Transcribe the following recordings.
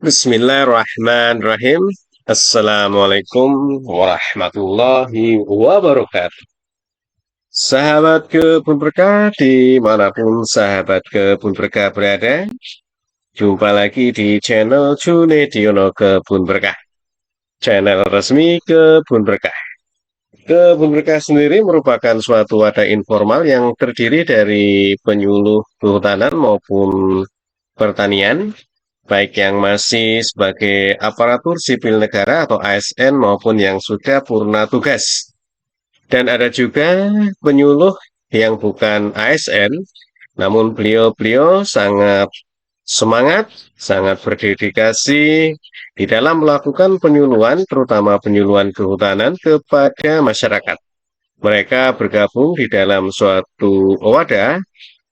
Bismillahirrahmanirrahim. Assalamualaikum warahmatullahi wabarakatuh. Sahabat Kebun Berkah dimanapun sahabat Kebun Berkah berada, jumpa lagi di channel Junediono Kebun Berkah, channel resmi Kebun Berkah. Kebun Berkah sendiri merupakan suatu wadah informal yang terdiri dari penyuluh kehutanan maupun pertanian, baik yang masih sebagai aparatur sipil negara atau ASN maupun yang sudah purna tugas. Dan ada juga penyuluh yang bukan ASN, namun beliau-beliau sangat semangat, sangat berdedikasi di dalam melakukan penyuluhan, terutama penyuluhan kehutanan kepada masyarakat. Mereka bergabung di dalam suatu wadah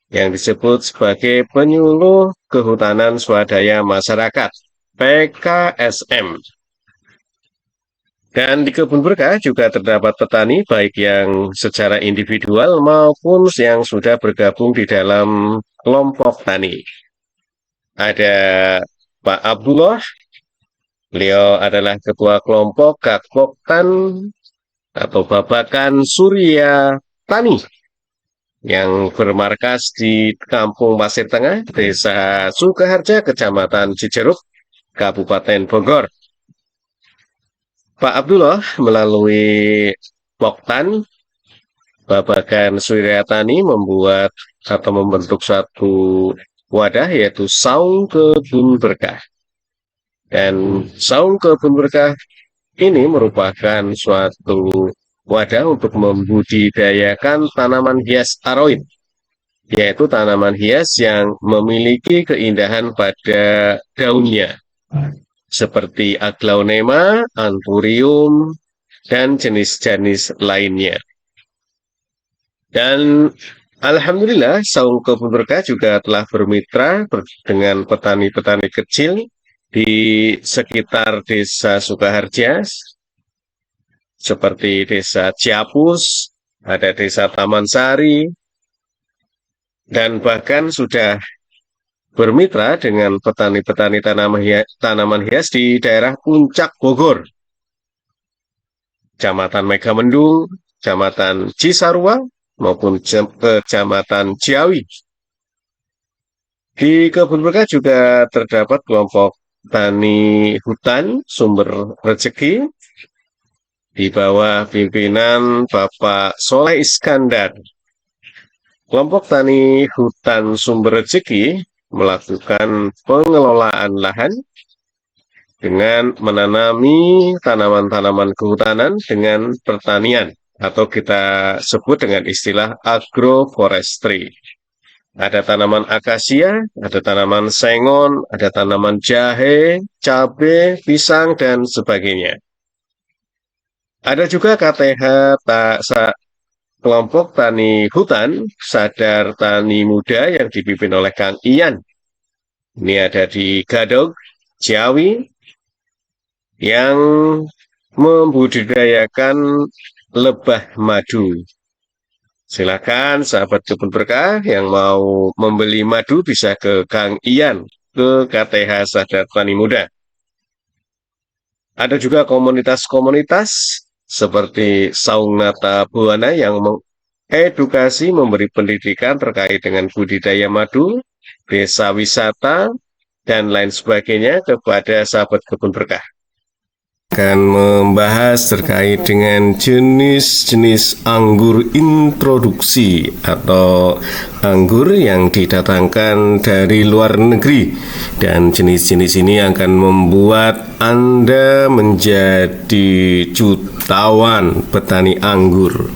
yang disebut sebagai Penyuluh Kehutanan Swadaya Masyarakat (PKSM). Dan di Kebun Berkah juga terdapat petani baik yang secara individual maupun yang sudah bergabung di dalam kelompok tani. Ada Pak Abdullah, beliau adalah ketua kelompok Kakpoktan atau Babakan Surya Tani yang bermarkas di Kampung Pasir Tengah, Desa Sukaharja, Kecamatan Cijeruk, Kabupaten Bogor. Pak Abdullah melalui Poktan Babakan Surya Tani membuat atau membentuk suatu wadah yaitu Saung Kebun Berkah. Dan Saung Kebun Berkah ini merupakan suatu wadah untuk membudidayakan tanaman hias aroid, yaitu tanaman hias yang memiliki keindahan pada daunnya, seperti aglaonema, anthurium, dan jenis-jenis lainnya. Dan alhamdulillah, Saung Kebun Berkah juga telah bermitra dengan petani-petani kecil di sekitar Desa Sukaharja, seperti Desa Ciapus, ada Desa Taman Sari, dan bahkan sudah bermitra dengan petani-petani tanaman hias di daerah Puncak Bogor, Kecamatan Megamendung, Kecamatan Cisarua, maupun Kecamatan Ciawi. Di Kebun Berkah juga terdapat kelompok tani hutan sumber rezeki di bawah pimpinan Bapak Soleh Iskandar. Kelompok tani hutan sumber rezeki melakukan pengelolaan lahan dengan menanami tanaman-tanaman kehutanan dengan pertanian, atau kita sebut dengan istilah agroforestry. Ada tanaman akasia, ada tanaman sengon, ada tanaman jahe, cabai, pisang, dan sebagainya. Ada juga KTH kelompok tani hutan sadar tani muda yang dipimpin oleh Kang Ian. Ini ada di Gadog, Ciawi, yang membudidayakan lebah madu. Silakan sahabat Kebun Berkah yang mau membeli madu bisa ke Kang Ian, ke KTH Sadar Tani Muda. Ada juga komunitas-komunitas seperti Saung Nata Buana yang mengedukasi, memberi pendidikan terkait dengan budidaya madu, desa wisata, dan lain sebagainya kepada sahabat Kebun Berkah. Akan membahas terkait dengan jenis-jenis anggur introduksi atau anggur yang didatangkan dari luar negeri, dan jenis-jenis ini akan membuat Anda menjadi jutawan petani anggur.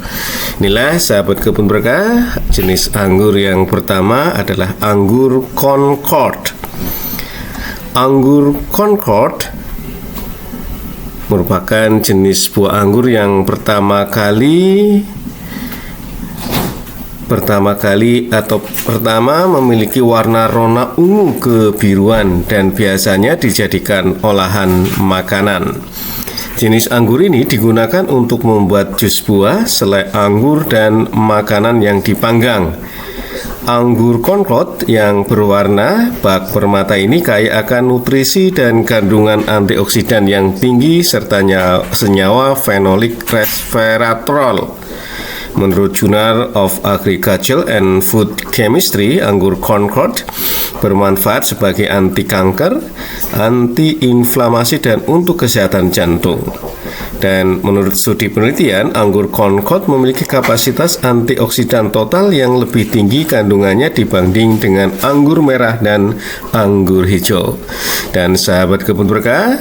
Inilah sahabat Kebun Berkah, jenis anggur yang pertama adalah anggur Concord. Anggur Concord merupakan jenis buah anggur yang pertama kali memiliki warna ungu kebiruan dan biasanya dijadikan olahan makanan. Jenis anggur ini digunakan untuk membuat jus buah, selai anggur, dan makanan yang dipanggang. anggur Concord yang berwarna bak permata ini kaya akan nutrisi dan kandungan antioksidan yang tinggi serta senyawa fenolik resveratrol. Menurut Journal of Agriculture and Food Chemistry, anggur Concord bermanfaat sebagai anti kanker, anti-inflamasi, dan untuk kesehatan jantung. Dan menurut studi penelitian, anggur Concord memiliki kapasitas antioksidan total yang lebih tinggi kandungannya dibanding dengan anggur merah dan anggur hijau. Dan sahabat kebun berkah,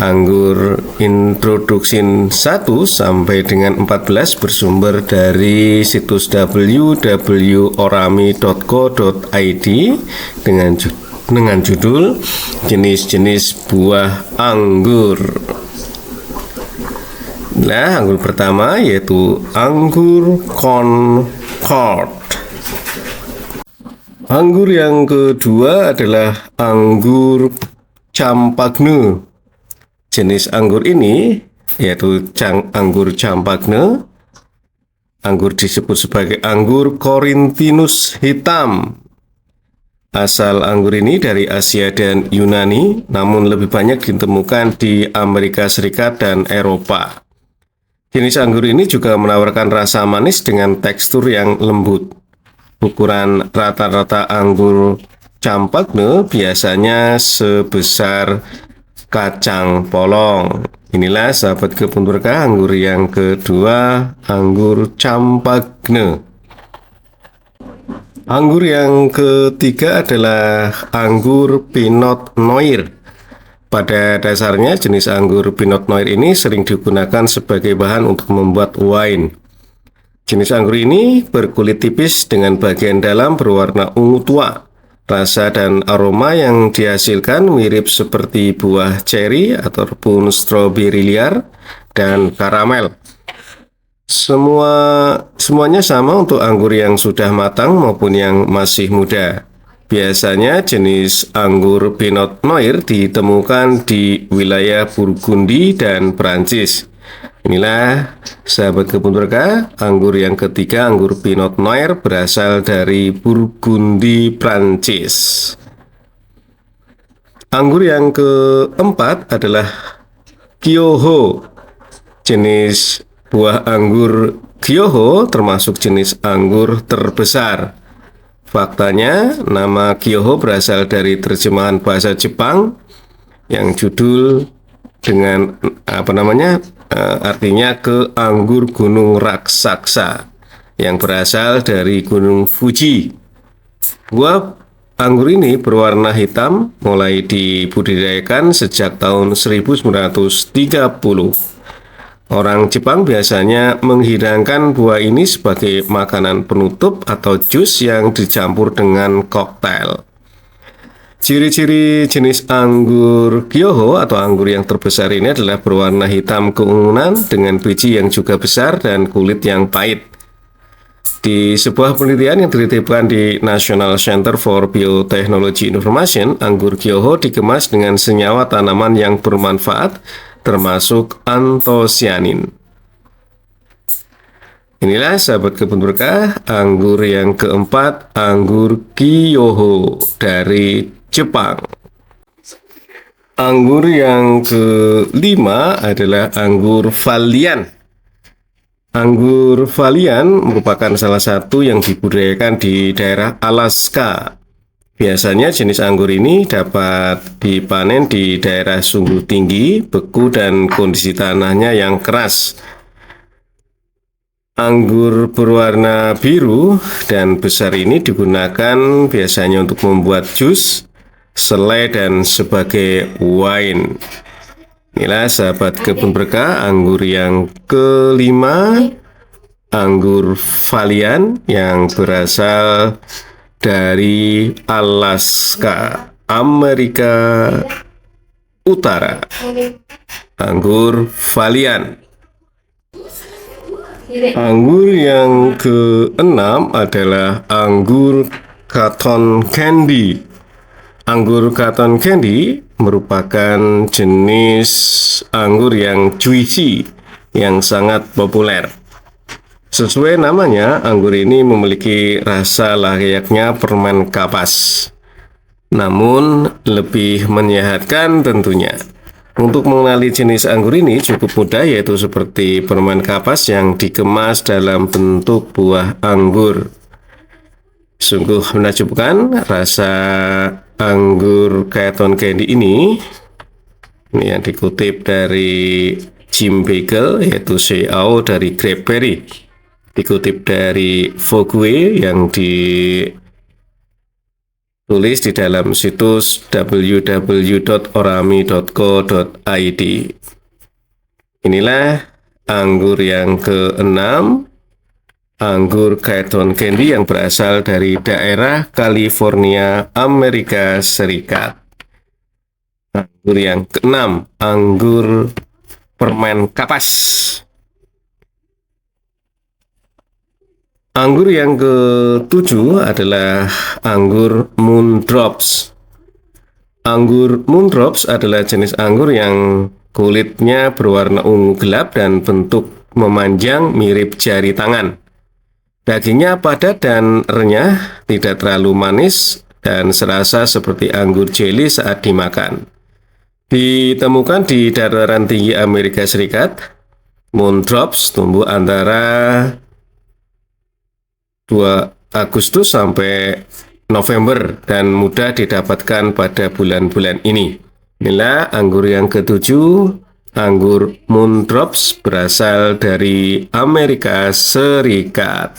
anggur introduksin 1 sampai dengan 14 bersumber dari situs www.orami.co.id dengan judul jenis-jenis buah anggur. Nah, anggur pertama yaitu anggur Concord. Anggur yang kedua adalah anggur Champagne. Jenis anggur ini yaitu anggur Champagne. Anggur disebut sebagai anggur Corinthus hitam. Asal anggur ini dari Asia dan Yunani, namun lebih banyak ditemukan di Amerika Serikat dan Eropa. Jenis anggur ini juga menawarkan rasa manis dengan tekstur yang lembut. Ukuran rata-rata anggur Champagne biasanya sebesar kacang polong. Inilah sahabat kebun berkah anggur yang kedua, anggur Champagne. Anggur yang ketiga adalah anggur Pinot Noir. Pada dasarnya jenis anggur Pinot Noir ini sering digunakan sebagai bahan untuk membuat wine. Jenis anggur ini berkulit tipis dengan bagian dalam berwarna ungu tua. Rasa dan aroma yang dihasilkan mirip seperti buah ceri ataupun stroberi liar dan karamel. Semuanya sama untuk anggur yang sudah matang maupun yang masih muda. Biasanya jenis anggur Pinot Noir ditemukan di wilayah Burgundy dan Prancis. Inilah sahabat kebun berkah, anggur yang ketiga, anggur Pinot Noir berasal dari Burgundy, Prancis. Anggur yang keempat adalah Kyoho. Jenis buah anggur Kyoho termasuk jenis anggur terbesar. Faktanya, nama Kyoho berasal dari terjemahan bahasa Jepang yang judul dengan artinya ke anggur gunung raksasa yang berasal dari gunung Fuji. Buah anggur ini berwarna hitam, mulai dibudidayakan sejak tahun 1930. Orang Jepang biasanya menghidangkan buah ini sebagai makanan penutup atau jus yang dicampur dengan koktail. Ciri-ciri jenis anggur Kyoho atau anggur yang terbesar ini adalah berwarna hitam keunguan dengan biji yang juga besar dan kulit yang pahit. Di sebuah penelitian yang dititipkan di National Center for Biotechnology Information, anggur Kyoho dikemas dengan senyawa tanaman yang bermanfaat termasuk antosianin. Inilah sahabat kebun berkah, anggur yang keempat, anggur Kyoho dari Jepang. Anggur yang kelima adalah anggur Valian. Anggur Valian merupakan salah satu yang dibudidayakan di daerah Alaska. Biasanya jenis anggur ini dapat dipanen di daerah suhu tinggi, beku, dan kondisi tanahnya yang keras. Anggur berwarna biru dan besar ini digunakan biasanya untuk membuat jus, selai, dan sebagai wine. Inilah sahabat kebun berkah, anggur yang kelima, anggur Valian yang berasal dari Alaska, Amerika Utara. Anggur Valian. Anggur yang keenam adalah anggur Cotton Candy. Anggur Cotton Candy merupakan jenis anggur yang juicy yang sangat populer. Sesuai namanya, anggur ini memiliki rasa layaknya permen kapas, namun lebih menyehatkan tentunya. Untuk mengenali jenis anggur ini cukup mudah, yaitu seperti permen kapas yang dikemas dalam bentuk buah anggur. Sungguh menakjubkan rasa anggur Cotton Candy ini yang dikutip dari Jim Bagel, yaitu CEO dari Grapeberry. Dikutip dari Vogue yang ditulis di dalam situs www.orami.co.id. Inilah anggur yang keenam, anggur Cotton Candy yang berasal dari daerah California, Amerika Serikat. Anggur yang keenam, anggur permen kapas. Anggur yang ketujuh adalah anggur Moondrops. Anggur Moondrops adalah jenis anggur yang kulitnya berwarna ungu gelap dan bentuk memanjang mirip jari tangan. Dagingnya padat dan renyah, tidak terlalu manis, dan serasa seperti anggur jeli saat dimakan. Ditemukan di dataran tinggi Amerika Serikat, Moondrops tumbuh antara 2 Agustus sampai November dan mudah didapatkan pada bulan-bulan ini. Inilah anggur yang ketujuh, anggur Moondrops berasal dari Amerika Serikat.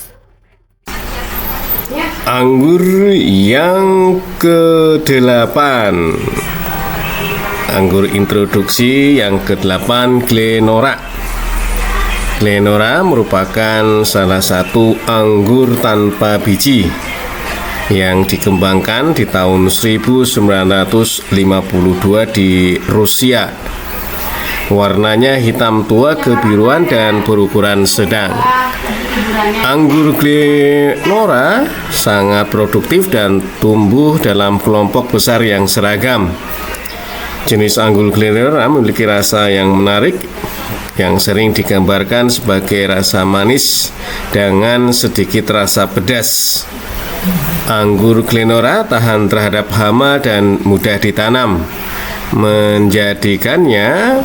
Anggur yang ke-8, anggur introduksi yang ke-8, Glenora. Glenora merupakan salah satu anggur tanpa biji yang dikembangkan di tahun 1952 di Rusia. Warnanya hitam tua kebiruan dan berukuran sedang. Anggur Glenora sangat produktif dan tumbuh dalam kelompok besar yang seragam. Jenis anggur Glenora memiliki rasa yang menarik, yang sering digambarkan sebagai rasa manis dengan sedikit rasa pedas. Anggur Glenora tahan terhadap hama dan mudah ditanam, menjadikannya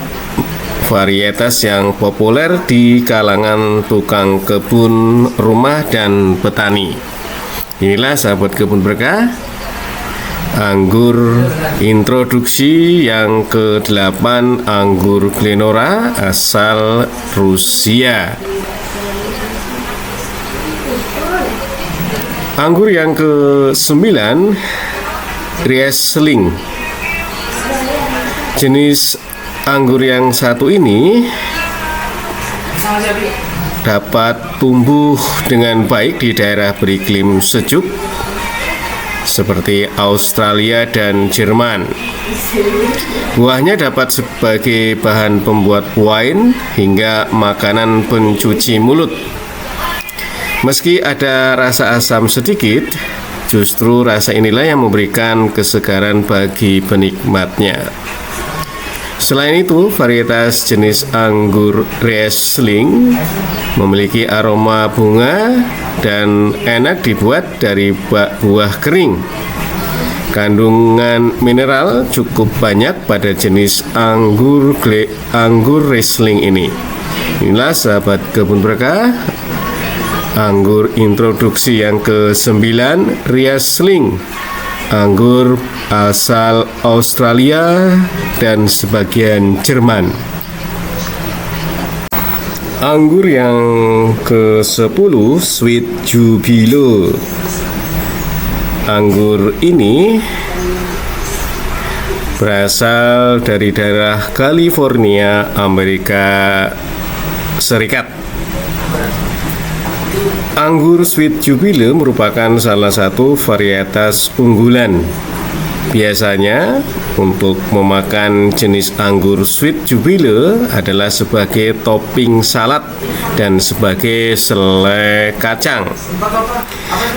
varietas yang populer di kalangan tukang kebun rumah dan petani. Inilah sahabat kebun berkah, anggur introduksi yang ke-8, anggur Glenora asal Rusia. Anggur yang ke-9, Riesling. Jenis anggur yang satu ini dapat tumbuh dengan baik di daerah beriklim sejuk seperti Australia dan Jerman. Buahnya dapat sebagai bahan pembuat wine hingga makanan pencuci mulut. Meski ada rasa asam sedikit, justru rasa inilah yang memberikan kesegaran bagi penikmatnya. Selain itu, varietas jenis anggur Riesling memiliki aroma bunga dan enak dibuat dari buah kering. Kandungan mineral cukup banyak pada jenis anggur Riesling ini. Inilah sahabat kebun berkah, anggur introduksi yang ke-9, Riesling. Anggur asal Australia dan sebagian Jerman. Anggur yang ke-10, Sweet Jubilo. Anggur ini berasal dari daerah California, Amerika Serikat. Anggur Sweet Jubilo merupakan salah satu varietas unggulan. Biasanya untuk memakan jenis anggur Sweet Jubilo adalah sebagai topping salad dan sebagai selai kacang.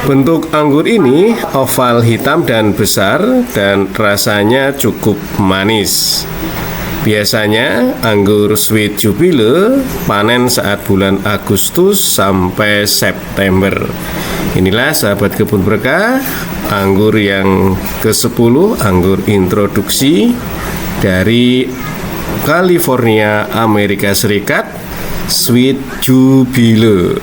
Bentuk anggur ini oval hitam dan besar dan rasanya cukup manis. Biasanya anggur Sweet Jubilee panen saat bulan Agustus sampai September. Inilah sahabat kebun berkah, anggur yang ke-10, anggur introduksi dari California, Amerika Serikat, Sweet Jubilee.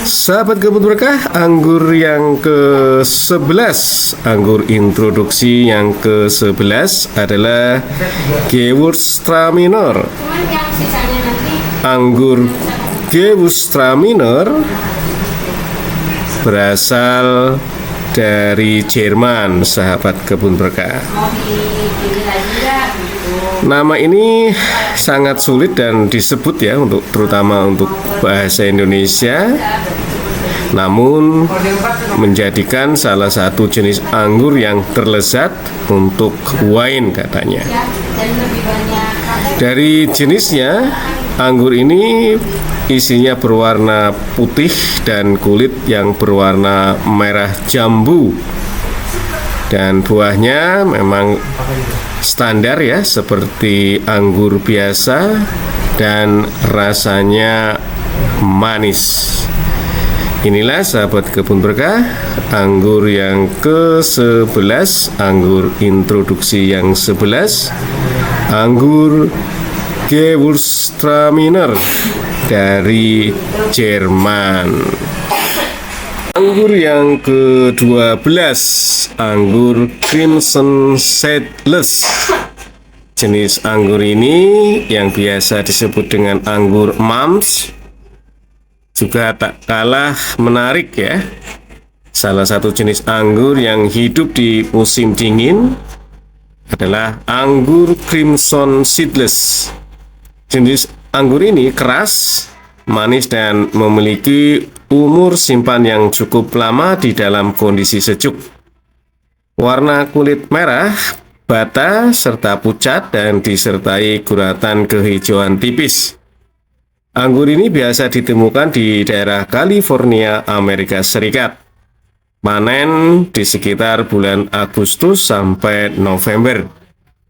Sahabat kebun berkah, anggur yang ke-11, anggur introduksi yang ke-11 adalah Gewürztraminer. Anggur Gewürztraminer berasal dari Jerman, sahabat kebun berkah. Nama ini sangat sulit dan disebut ya, terutama untuk bahasa Indonesia. Namun menjadikan salah satu jenis anggur yang terlezat untuk wine katanya. Dari jenisnya, anggur ini isinya berwarna putih dan kulit yang berwarna merah jambu. Dan buahnya memang standar ya, seperti anggur biasa dan rasanya manis. Inilah sahabat kebun berkah, anggur yang ke-11, anggur introduksi yang 11, anggur Gewürztraminer dari Jerman. Anggur yang ke-12, anggur Crimson Seedless. Jenis anggur ini yang biasa disebut dengan anggur Mams juga tak kalah menarik ya. Salah satu jenis anggur yang hidup di musim dingin adalah anggur Crimson Seedless. Jenis anggur ini keras, manis dan memiliki umur simpan yang cukup lama di dalam kondisi sejuk. Warna kulit merah, bata, serta pucat dan disertai guratan kehijauan tipis. Anggur ini biasa ditemukan di daerah California, Amerika Serikat. Panen di sekitar bulan Agustus sampai November.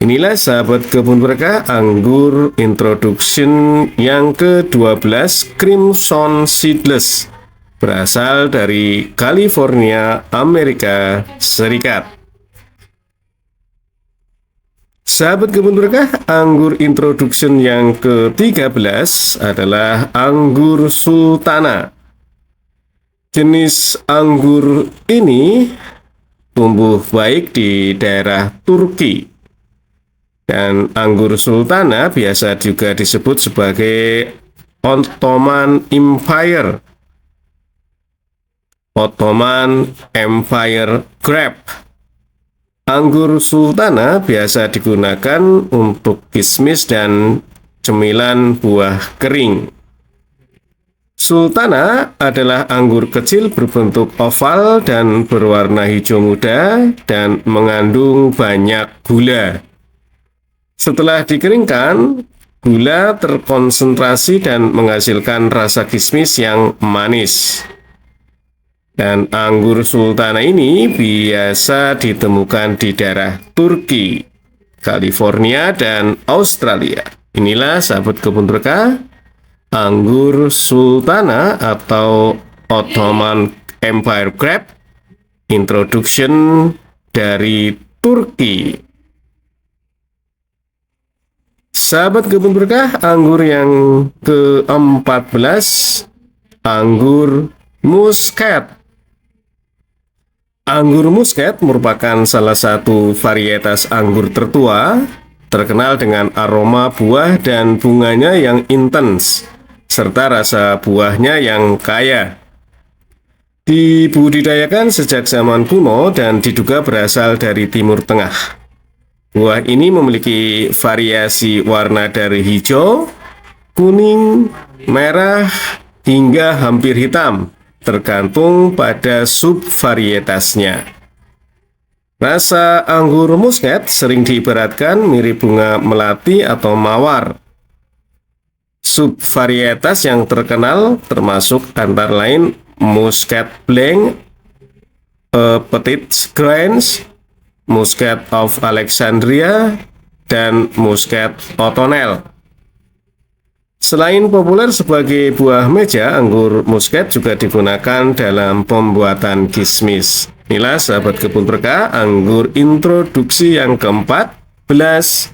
Inilah sahabat kebun berkah, anggur introduction yang ke-12, Crimson Seedless, berasal dari California, Amerika Serikat. Sahabat kebun berkah, anggur introduction yang ke-13 adalah anggur Sultana. Jenis anggur ini tumbuh baik di daerah Turki. Dan anggur Sultana biasa juga disebut sebagai Ottoman Empire, Ottoman Empire Grape. Anggur Sultana biasa digunakan untuk kismis dan cemilan buah kering. Sultana adalah anggur kecil berbentuk oval dan berwarna hijau muda dan mengandung banyak gula. Setelah dikeringkan, gula terkonsentrasi dan menghasilkan rasa kismis yang manis. Dan anggur Sultana ini biasa ditemukan di daerah Turki, California, dan Australia. Inilah sahabat kebun berkah, anggur Sultana atau Ottoman Empire Grape introduction dari Turki. Sahabat kebun berkah, anggur yang ke-14, anggur Muscat. Anggur Muscat merupakan salah satu varietas anggur tertua, terkenal dengan aroma buah dan bunganya yang intens, serta rasa buahnya yang kaya. Dibudidayakan sejak zaman kuno dan diduga berasal dari Timur Tengah. Buah ini memiliki variasi warna dari hijau, kuning, merah, hingga hampir hitam, tergantung pada subvarietasnya. Rasa anggur Muscat sering diibaratkan mirip bunga melati atau mawar. Subvarietas yang terkenal termasuk antara lain Muscat Blanc, Petit Grains, Muscat of Alexandria, dan Muscat O'Tonnell. Selain populer sebagai buah meja, anggur Muscat juga digunakan dalam pembuatan kismis. Inilah sahabat kebun berkah, anggur introduksi yang ke-14.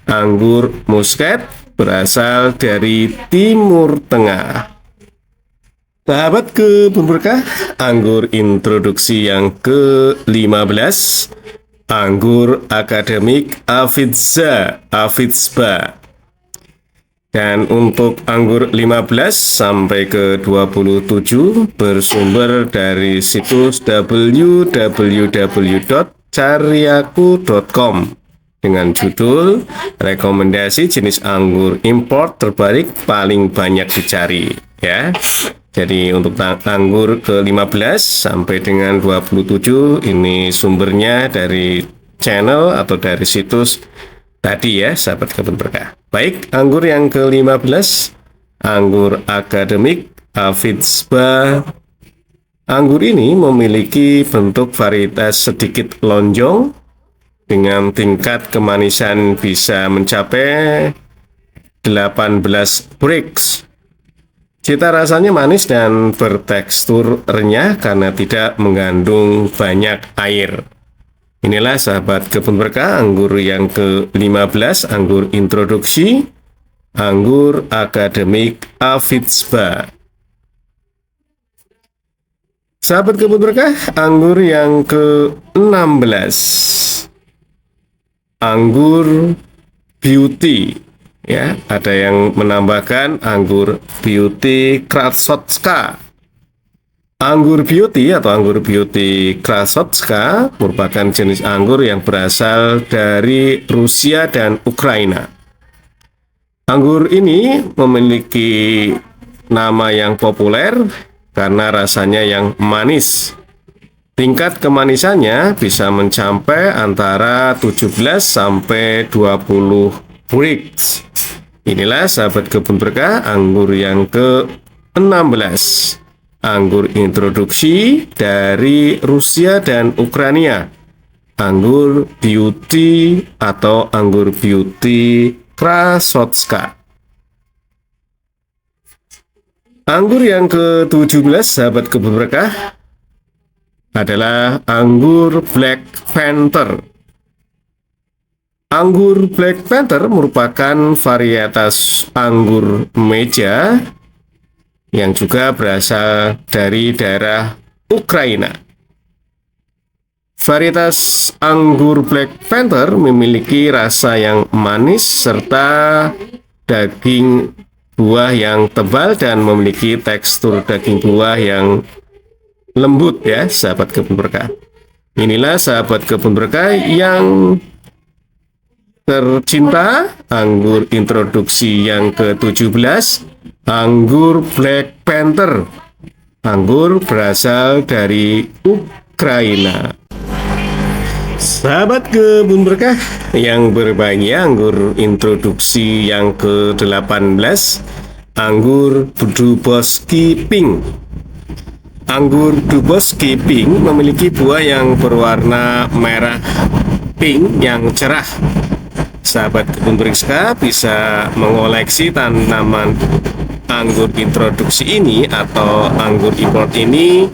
Anggur Muscat berasal dari Timur Tengah. Sahabat kebun berkah, anggur introduksi yang ke-15. Anggur akademik Afidzba. Dan untuk anggur 15 sampai ke 27 bersumber dari situs www.caryaku.com dengan judul rekomendasi jenis anggur import terbaik paling banyak dicari, ya. Jadi untuk anggur ke-15 sampai dengan 27 ini sumbernya dari channel atau dari situs tadi ya, sahabat kebun berkah. Baik, anggur yang ke-15, anggur akademik Afidzba. Anggur ini memiliki bentuk varietas sedikit lonjong dengan tingkat kemanisan bisa mencapai 18 brix. Cita rasanya manis dan bertekstur renyah karena tidak mengandung banyak air. Inilah sahabat kebun berkah, anggur yang ke-15, anggur introduksi, anggur akademik Afidzba. Sahabat kebun berkah, anggur yang ke-16, anggur beauty. Ya, ada yang menambahkan anggur beauty Krasotska. Anggur beauty atau anggur beauty Krasotska merupakan jenis anggur yang berasal dari Rusia dan Ukraina. Anggur ini memiliki nama yang populer karena rasanya yang manis. Tingkat kemanisannya bisa mencapai antara 17 sampai 20 brix. Inilah sahabat kebun berkah, anggur yang ke-16. Anggur introduksi dari Rusia dan Ukraina. Anggur beauty atau anggur beauty Krasotska. Anggur yang ke-17 sahabat kebun berkah adalah anggur Black Panther. Anggur Black Panther merupakan varietas anggur meja yang juga berasal dari daerah Ukraina. Varietas anggur Black Panther memiliki rasa yang manis serta daging buah yang tebal dan memiliki tekstur daging buah yang lembut ya, sahabat kebun berkah. Inilah sahabat kebun berkah yang tercinta, anggur introduksi yang ke-17, anggur Black Panther. Anggur berasal dari Ukraina. Sahabat kebun berkah yang berbahagia, anggur introduksi yang ke-18, anggur Duboski Pink. Anggur Duboski Pink memiliki buah yang berwarna merah pink yang cerah. Sahabat kebun berkah bisa mengoleksi tanaman anggur introduksi ini atau anggur import ini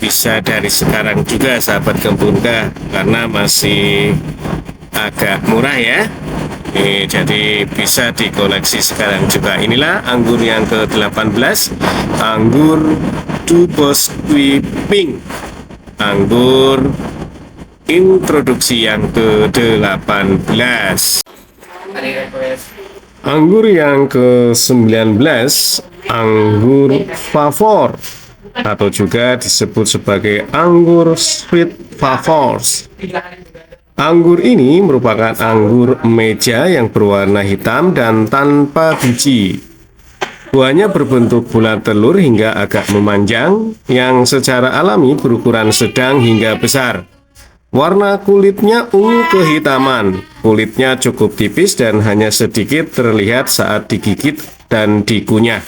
bisa dari sekarang juga, sahabat kebun berkah, karena masih agak murah ya. Jadi bisa dikoleksi sekarang juga. Inilah anggur yang ke-18, anggur Duboski Pink, anggur introduksi yang ke-18. Anggur yang ke-19, anggur Favor atau juga disebut sebagai anggur Sweet Favors. Anggur ini merupakan anggur meja yang berwarna hitam dan tanpa biji. Buahnya berbentuk bulat telur hingga agak memanjang, yang secara alami berukuran sedang hingga besar. Warna kulitnya ungu kehitaman, kulitnya cukup tipis dan hanya sedikit terlihat saat digigit dan dikunyah.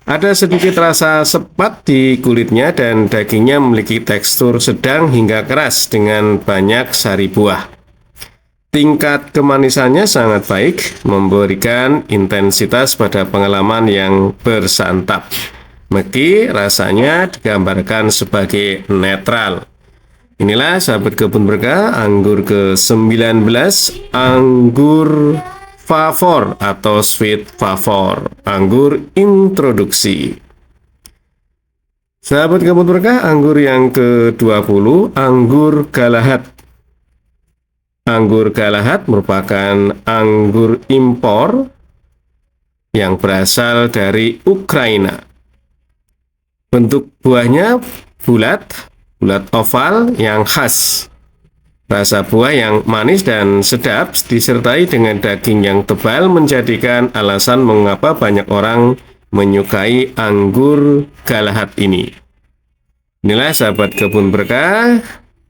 Ada sedikit rasa sepat di kulitnya dan dagingnya memiliki tekstur sedang hingga keras dengan banyak sari buah. Tingkat kemanisannya sangat baik, memberikan intensitas pada pengalaman yang bersantap. Meski rasanya digambarkan sebagai netral. Inilah sahabat kebun berkah, anggur ke-19, anggur favor atau sweet favor, anggur introduksi. Sahabat kebun berkah, anggur yang ke-20, anggur Galahad. Anggur Galahad merupakan anggur impor yang berasal dari Ukraina. Bentuk buahnya bulat oval yang khas. Rasa buah yang manis dan sedap disertai dengan daging yang tebal menjadikan alasan mengapa banyak orang menyukai anggur Galahad ini. Inilah sahabat kebun berkah,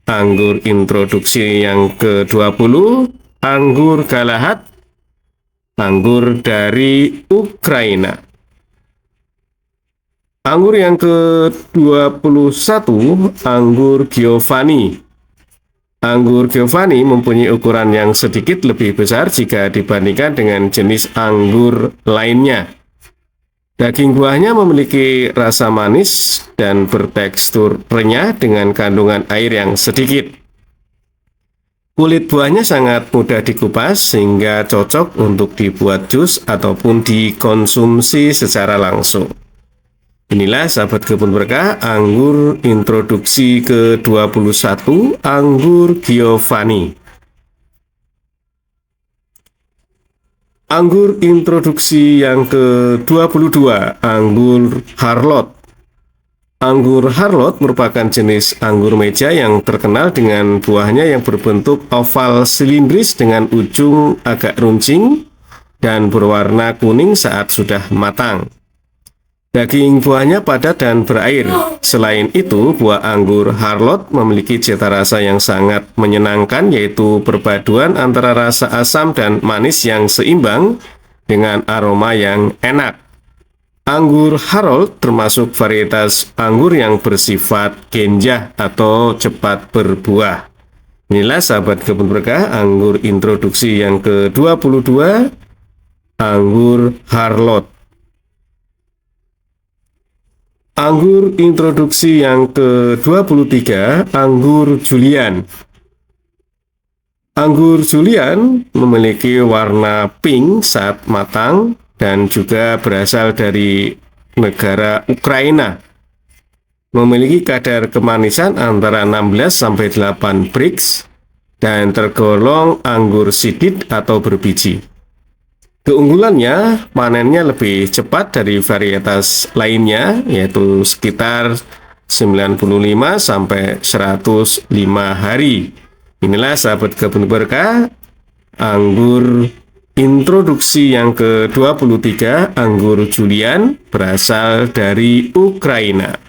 anggur introduksi yang ke-20, anggur Galahad, anggur dari Ukraina. Anggur yang ke-21, anggur Giovanni. Anggur Giovanni mempunyai ukuran yang sedikit lebih besar jika dibandingkan dengan jenis anggur lainnya. Daging buahnya memiliki rasa manis dan bertekstur renyah dengan kandungan air yang sedikit. Kulit buahnya sangat mudah dikupas sehingga cocok untuk dibuat jus ataupun dikonsumsi secara langsung. Inilah sahabat kebun berkah, anggur introduksi ke-21, anggur Giovanni. Anggur introduksi yang ke-22, anggur Harlot. Anggur Harlot merupakan jenis anggur meja yang terkenal dengan buahnya yang berbentuk oval silindris dengan ujung agak runcing dan berwarna kuning saat sudah matang. Daging buahnya padat dan berair. Selain itu, buah anggur Harlot memiliki cita rasa yang sangat menyenangkan, yaitu perpaduan antara rasa asam dan manis yang seimbang dengan aroma yang enak. Anggur Harlot termasuk varietas anggur yang bersifat genjah atau cepat berbuah. Inilah sahabat kebun berkah, anggur introduksi yang ke-22, anggur Harlot. Anggur introduksi yang ke-23, anggur Julian. Anggur Julian memiliki warna pink saat matang dan juga berasal dari negara Ukraina. Memiliki kadar kemanisan antara 16-8 Brix dan tergolong anggur sidit atau berbiji. Keunggulannya, panennya lebih cepat dari varietas lainnya, yaitu sekitar 95-105 hari. Inilah sahabat kebun berkah, anggur introduksi yang ke-23, anggur Julian, berasal dari Ukraina.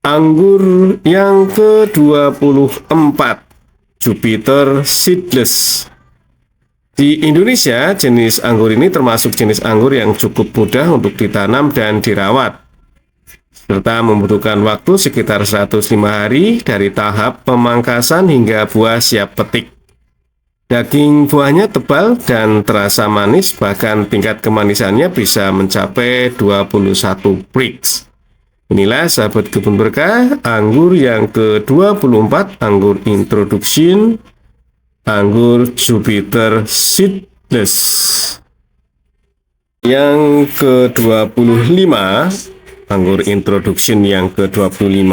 Anggur yang ke-24, Jupiter Seedless. Di Indonesia, jenis anggur ini termasuk jenis anggur yang cukup mudah untuk ditanam dan dirawat, serta membutuhkan waktu sekitar 105 hari dari tahap pemangkasan hingga buah siap petik. Daging buahnya tebal dan terasa manis, bahkan tingkat kemanisannya bisa mencapai 21 Brix. Inilah sahabat kebun berkah, anggur yang ke-24, anggur introduction, anggur Jupiter Seedless. Yang ke-25, anggur introduction yang ke-25,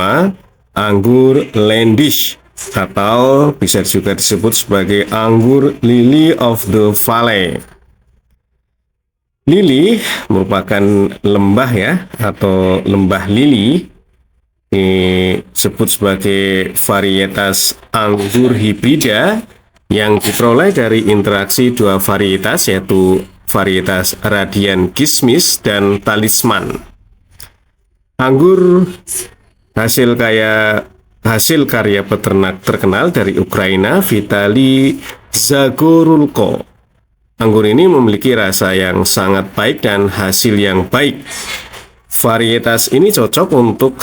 anggur Landish, atau bisa juga disebut sebagai anggur Lily of the Valley. Lili merupakan lembah ya, atau lembah lili, disebut sebagai varietas anggur hibrida yang diperoleh dari interaksi dua varietas, yaitu varietas Radian Kismis dan Talisman. Anggur hasil karya peternak terkenal dari Ukraina, Vitali Zagorulko. Anggur ini memiliki rasa yang sangat baik dan hasil yang baik. Varietas ini cocok untuk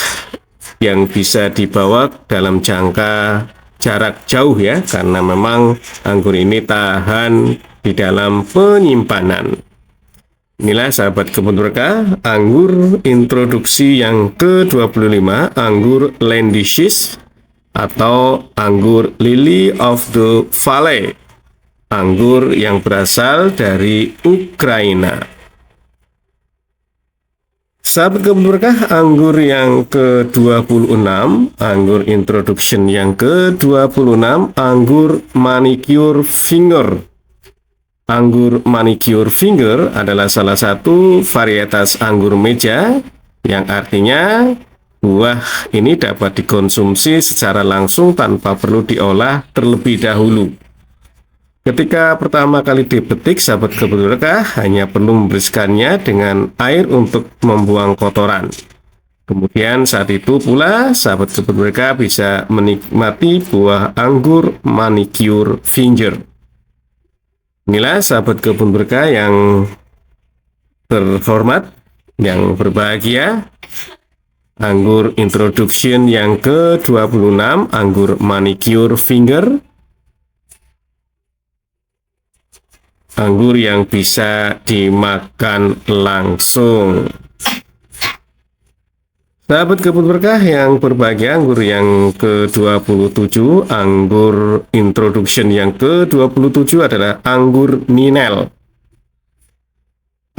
yang bisa dibawa dalam jangka jarak jauh ya, karena memang anggur ini tahan di dalam penyimpanan. Inilah sahabat kebun berkah, anggur introduksi yang ke-25, anggur Landishis atau anggur Lily of the Valley. Anggur yang berasal dari Ukraina. Sahabat kebun berkah, anggur yang ke-26, anggur introduction yang ke-26, anggur Manicure Finger. Anggur Manicure Finger adalah salah satu varietas anggur meja, yang artinya buah ini dapat dikonsumsi secara langsung tanpa perlu diolah terlebih dahulu. Ketika pertama kali dipetik, sahabat kebun berkah hanya perlu membersihkannya dengan air untuk membuang kotoran. Kemudian saat itu pula sahabat kebun berkah bisa menikmati buah anggur Manicure Finger. Inilah sahabat kebun berkah yang terhormat, yang berbahagia, anggur introduction yang ke-26, anggur Manicure Finger. Anggur yang bisa dimakan langsung. Sahabat kebun berkah yang berbahagia, anggur yang ke-27, anggur introduction yang ke-27 adalah anggur Ninel.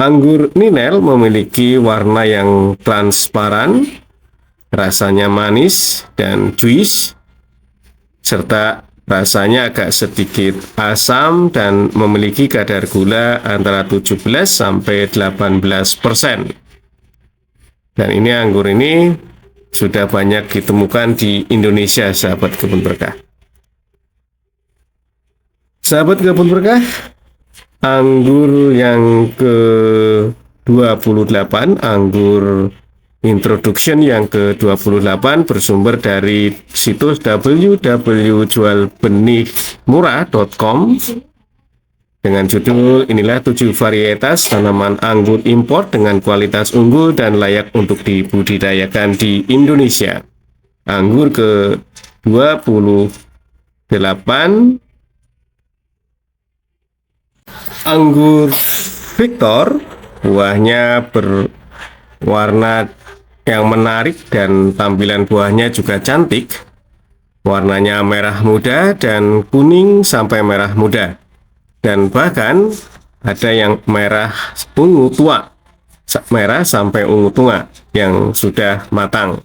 Anggur Ninel memiliki warna yang transparan, rasanya manis dan juice, serta rasanya agak sedikit asam dan memiliki kadar gula antara 17 sampai 18%. Dan ini anggur ini sudah banyak ditemukan di Indonesia, sahabat kebun berkah. Sahabat kebun berkah, anggur yang ke-28, anggur introduction yang ke-28 bersumber dari situs www.jualbenihmurah.com dengan judul inilah 7 varietas tanaman anggur impor dengan kualitas unggul dan layak untuk dibudidayakan di Indonesia. Anggur ke-28, anggur Victor, buahnya berwarna yang menarik dan tampilan buahnya juga cantik. Warnanya merah muda dan kuning sampai merah muda, dan bahkan ada yang merah ungu tua, merah sampai ungu tua yang sudah matang.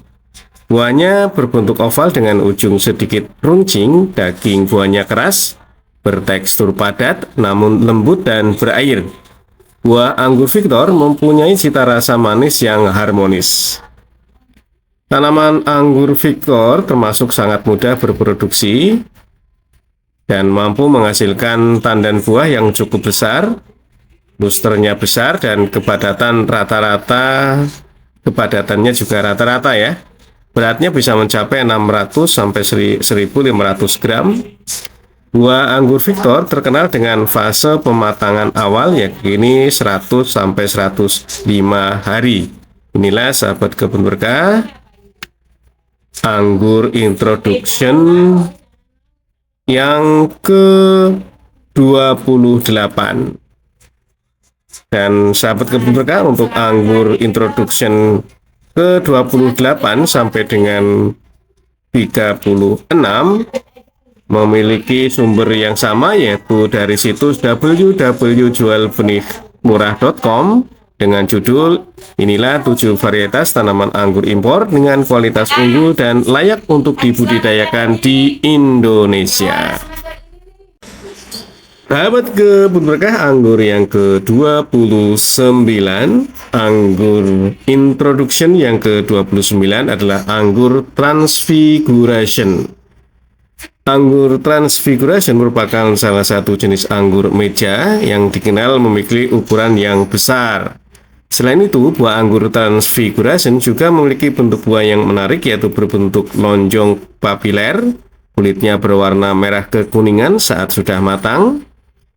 Buahnya berbentuk oval dengan ujung sedikit runcing, daging buahnya keras, bertekstur padat namun lembut dan berair. Buah anggur Victor mempunyai cita rasa manis yang harmonis. Tanaman anggur Victor termasuk sangat mudah berproduksi dan mampu menghasilkan tandan buah yang cukup besar, lusternya besar, dan kepadatannya juga rata-rata ya. Beratnya bisa mencapai 600 sampai 1500 gram. Buah anggur Victor terkenal dengan fase pematangan awal, yakni 100 sampai 105 hari. Inilah sahabat kebun berkah, anggur introduction yang ke-28. Dan sahabat kebun berkah, untuk anggur introduction ke-28 sampai dengan 36 memiliki sumber yang sama, yaitu dari situs www.jualbenihmurah.com dengan judul inilah 7 varietas tanaman anggur impor dengan kualitas unggul dan layak untuk dibudidayakan di Indonesia. Sahabat kebun berkah, anggur yang ke-29, anggur introduction yang ke-29 adalah anggur Transfiguration. Anggur Transfiguration merupakan salah satu jenis anggur meja yang dikenal memiliki ukuran yang besar. Selain itu, buah anggur Transfiguration juga memiliki bentuk buah yang menarik, yaitu berbentuk lonjong papiler, kulitnya berwarna merah kekuningan saat sudah matang,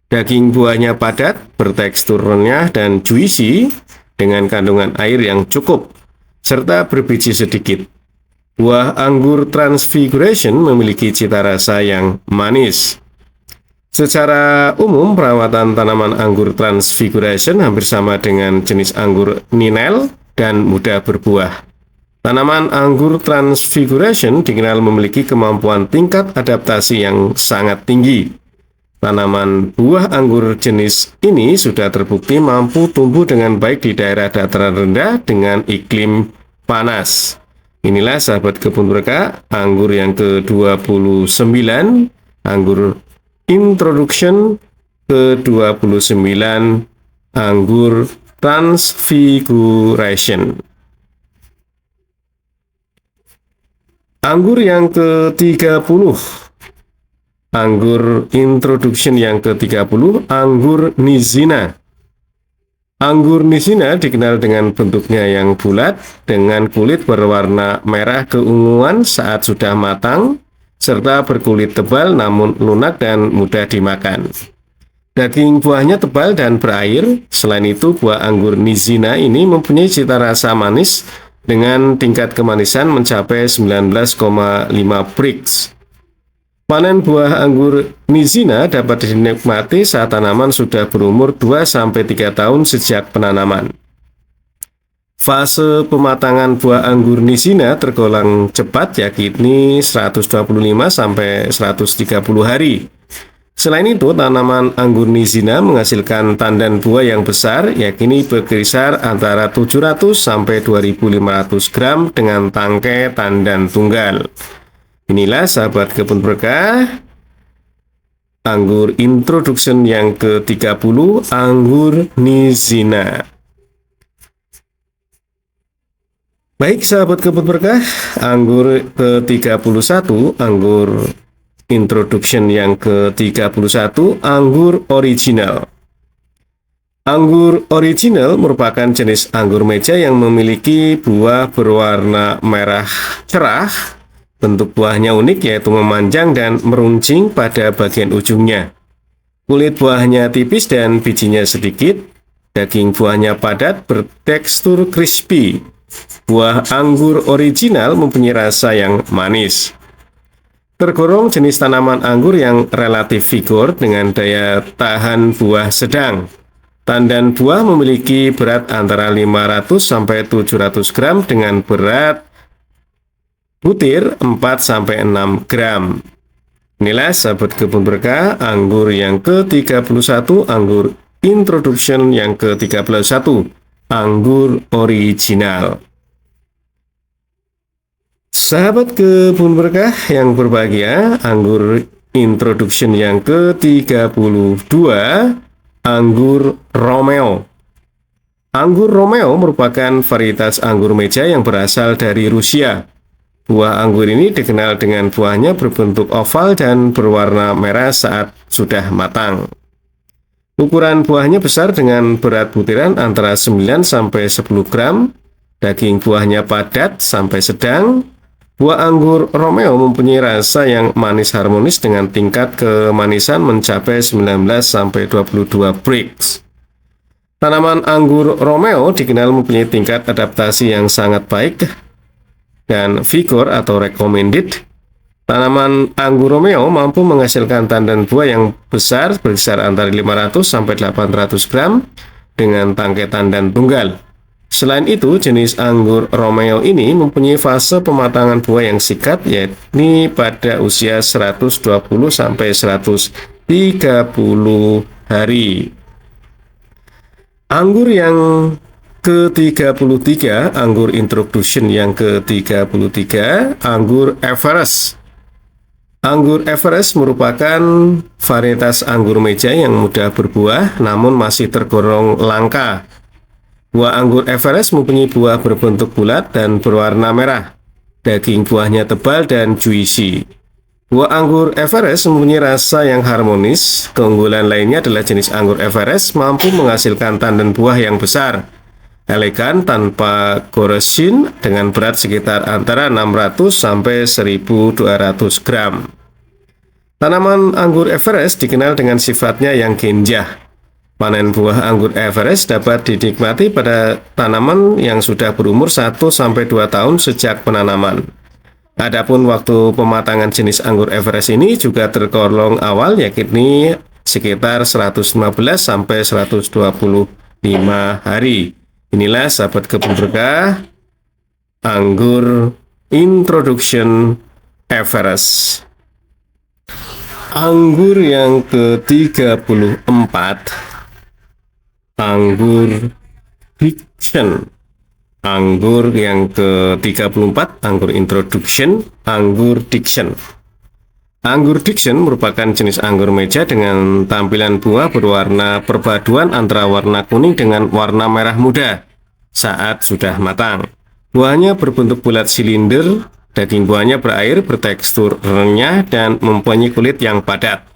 Daging buahnya padat, bertekstur renyah dan juicy dengan kandungan air yang cukup, serta berbiji sedikit. Buah anggur Transfiguration memiliki cita rasa yang manis. Secara umum, perawatan tanaman anggur Transfiguration hampir sama dengan jenis anggur Ninel dan mudah berbuah. Tanaman anggur Transfiguration dikenal memiliki kemampuan tingkat adaptasi yang sangat tinggi. Tanaman buah anggur jenis ini sudah terbukti mampu tumbuh dengan baik di daerah dataran rendah dengan iklim panas. Inilah sahabat kebun berkah, anggur yang ke-29, anggur Introduction ke-29, anggur Transfiguration. Anggur yang ke-30, anggur Introduction yang ke-30, anggur Nizina. Anggur Nizina dikenal dengan bentuknya yang bulat, dengan kulit berwarna merah keunguan saat sudah matang, serta berkulit tebal namun lunak dan mudah dimakan. Daging buahnya tebal dan berair. Selain itu, buah anggur Nizina ini mempunyai cita rasa manis dengan tingkat kemanisan mencapai 19,5 Brix. Panen buah anggur Nizina dapat dinikmati saat tanaman sudah berumur 2-3 tahun sejak penanaman. Fase pematangan buah anggur Nizina tergolong cepat, yakni 125-130 hari. Selain itu, tanaman anggur Nizina menghasilkan tandan buah yang besar, yakni berkisar antara 700-2.500 gram dengan tangkai tandan tunggal. Inilah sahabat kebun berkah, anggur Introduction yang ke-30, anggur Nizina. Baik sahabat kebun berkah, anggur ke-31, anggur Introduction yang ke-31, anggur original. Anggur original merupakan jenis anggur meja yang memiliki buah berwarna merah cerah. Bentuk buahnya unik, yaitu memanjang dan meruncing pada bagian ujungnya. Kulit buahnya tipis dan bijinya sedikit. Daging buahnya padat, bertekstur crispy. Buah anggur original mempunyai rasa yang manis. Tergolong jenis tanaman anggur yang relatif vigor dengan daya tahan buah sedang. Tandan buah memiliki berat antara 500-700 gram dengan berat butir 4-6 gram. Inilah sahabat kebun berkah, anggur yang ke-31, anggur Introduction yang ke-31, anggur original. Sahabat kebun berkah yang berbahagia, anggur Introduction yang ke-32, anggur Romeo. Anggur Romeo merupakan varietas anggur meja yang berasal dari Rusia. Buah anggur ini dikenal dengan buahnya berbentuk oval dan berwarna merah saat sudah matang. Ukuran buahnya besar dengan berat butiran antara 9-10 gram. Daging buahnya padat sampai sedang. Buah anggur Romeo mempunyai rasa yang manis harmonis dengan tingkat kemanisan mencapai 19-22 Brix. Tanaman anggur Romeo dikenal mempunyai tingkat adaptasi yang sangat baik dan vigor atau recommended. Tanaman anggur Romeo mampu menghasilkan tandan buah yang besar berkisar antara 500-800 gram dengan tangkai tandan tunggal. Selain itu, jenis anggur Romeo ini mempunyai fase pematangan buah yang singkat, yakni pada usia 120-130 hari. Anggur yang ke-33, anggur Introduction yang ke-33, anggur Everest. Anggur Everest merupakan varietas anggur meja yang mudah berbuah namun masih tergolong langka. Buah anggur Everest mempunyai buah berbentuk bulat dan berwarna merah. Daging buahnya tebal dan juicy. Buah anggur Everest mempunyai rasa yang harmonis. Keunggulan lainnya adalah jenis anggur Everest mampu menghasilkan tandan buah yang besar, elegan tanpa corrosion dengan berat sekitar antara 600-1200 gram. Tanaman anggur Everest dikenal dengan sifatnya yang genjah. Panen buah anggur Everest dapat dinikmati pada tanaman yang sudah berumur 1-2 tahun sejak penanaman. Adapun waktu pematangan jenis anggur Everest ini juga tergolong awal, yakni sekitar 115-125 hari. Inilah sahabat kebun berkah, anggur Introduction Everest. Anggur yang ke-34, anggur Diction. Anggur yang ke-34, anggur Introduction, anggur Diction. Anggur Diction merupakan jenis anggur meja dengan tampilan buah berwarna perpaduan antara warna kuning dengan warna merah muda saat sudah matang. Buahnya berbentuk bulat silinder, daging buahnya berair, bertekstur renyah, dan mempunyai kulit yang padat.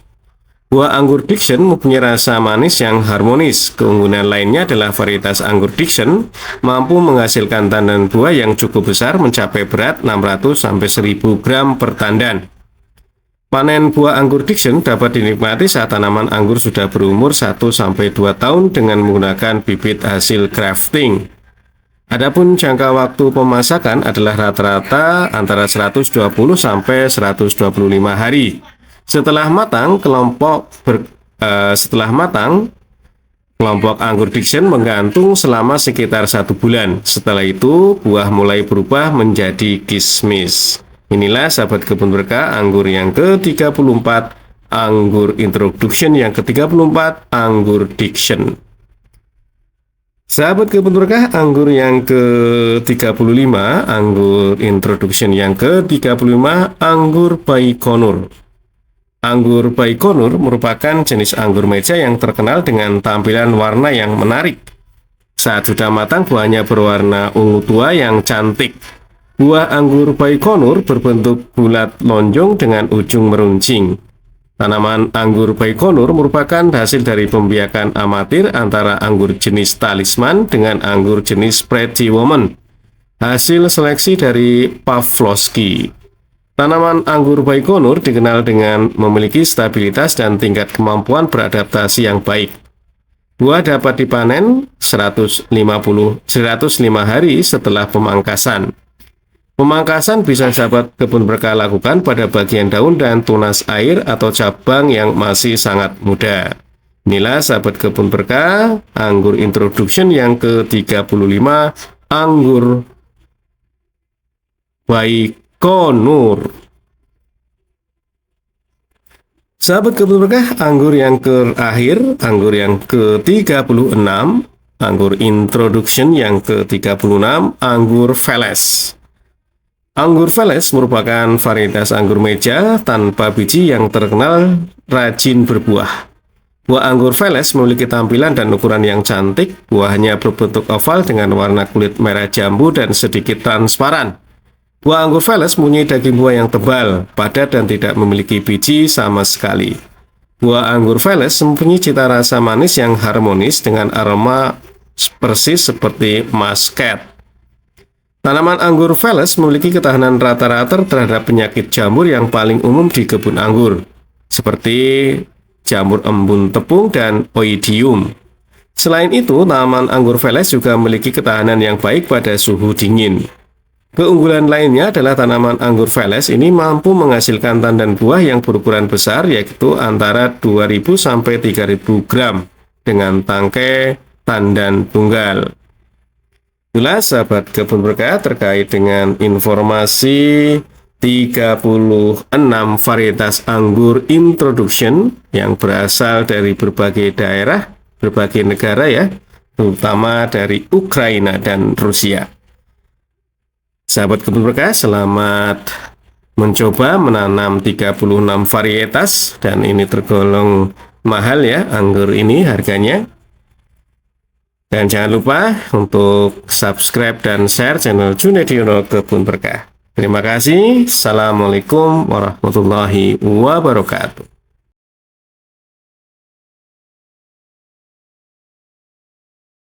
Buah anggur Diction mempunyai rasa manis yang harmonis. Keunggulan lainnya adalah varietas anggur Diction mampu menghasilkan tandan buah yang cukup besar, mencapai berat 600-1000 gram per tandan. Panen buah anggur Diction dapat dinikmati saat tanaman anggur sudah berumur 1-2 tahun dengan menggunakan bibit hasil grafting. Adapun jangka waktu pemasakan adalah rata-rata antara 120-125 hari. Setelah matang, kelompok anggur Diction menggantung selama sekitar 1 bulan. Setelah itu, buah mulai berubah menjadi kismis. Inilah sahabat kebun berkah, anggur yang ke-34, anggur Introduction yang ke-34, anggur Diction. Sahabat kebun berkah, anggur yang ke-35, anggur Introduction yang ke-35, anggur Baikonur. Anggur Baikonur merupakan jenis anggur meja yang terkenal dengan tampilan warna yang menarik. Saat sudah matang, buahnya berwarna ungu tua yang cantik. Buah anggur Baikonur berbentuk bulat lonjong dengan ujung meruncing. Tanaman anggur Baikonur merupakan hasil dari pembiakan amatir antara anggur jenis Talisman dengan anggur jenis Pretty Woman, hasil seleksi dari Pavlovsky. Tanaman anggur Baikonur dikenal dengan memiliki stabilitas dan tingkat kemampuan beradaptasi yang baik. Buah dapat dipanen 105 hari setelah pemangkasan. Pemangkasan bisa sahabat kebun berkah lakukan pada bagian daun dan tunas air atau cabang yang masih sangat muda. Inilah sahabat kebun berkah, anggur Introduction yang ke-35, anggur Baikonur. Sahabat kebun berkah, anggur yang terakhir, anggur yang ke-36, anggur Introduction yang ke-36, anggur Veles. Anggur Veles merupakan varietas anggur meja tanpa biji yang terkenal rajin berbuah. Buah anggur Veles memiliki tampilan dan ukuran yang cantik. Buahnya berbentuk oval dengan warna kulit merah jambu dan sedikit transparan. Buah anggur Veles mempunyai daging buah yang tebal, padat, dan tidak memiliki biji sama sekali. Buah anggur Veles mempunyai cita rasa manis yang harmonis dengan aroma persis seperti muskat. Tanaman anggur Veles memiliki ketahanan rata-rata terhadap penyakit jamur yang paling umum di kebun anggur, seperti jamur embun tepung dan oidium. Selain itu, tanaman anggur Veles juga memiliki ketahanan yang baik pada suhu dingin. Keunggulan lainnya adalah tanaman anggur Veles ini mampu menghasilkan tandan buah yang berukuran besar, yaitu antara 2.000 sampai 3.000 gram dengan tangkai tandan tunggal. Itulah sahabat kebun berkah terkait dengan informasi 36 varietas anggur Introduction yang berasal dari berbagai daerah, berbagai negara ya, terutama dari Ukraina dan Rusia. Sahabat kebun berkah, selamat mencoba menanam 36 varietas, dan ini tergolong mahal ya anggur ini harganya. Dan jangan lupa untuk subscribe dan share channel Junediono Kebun Berkah. Terima kasih. Assalamualaikum warahmatullahi wabarakatuh.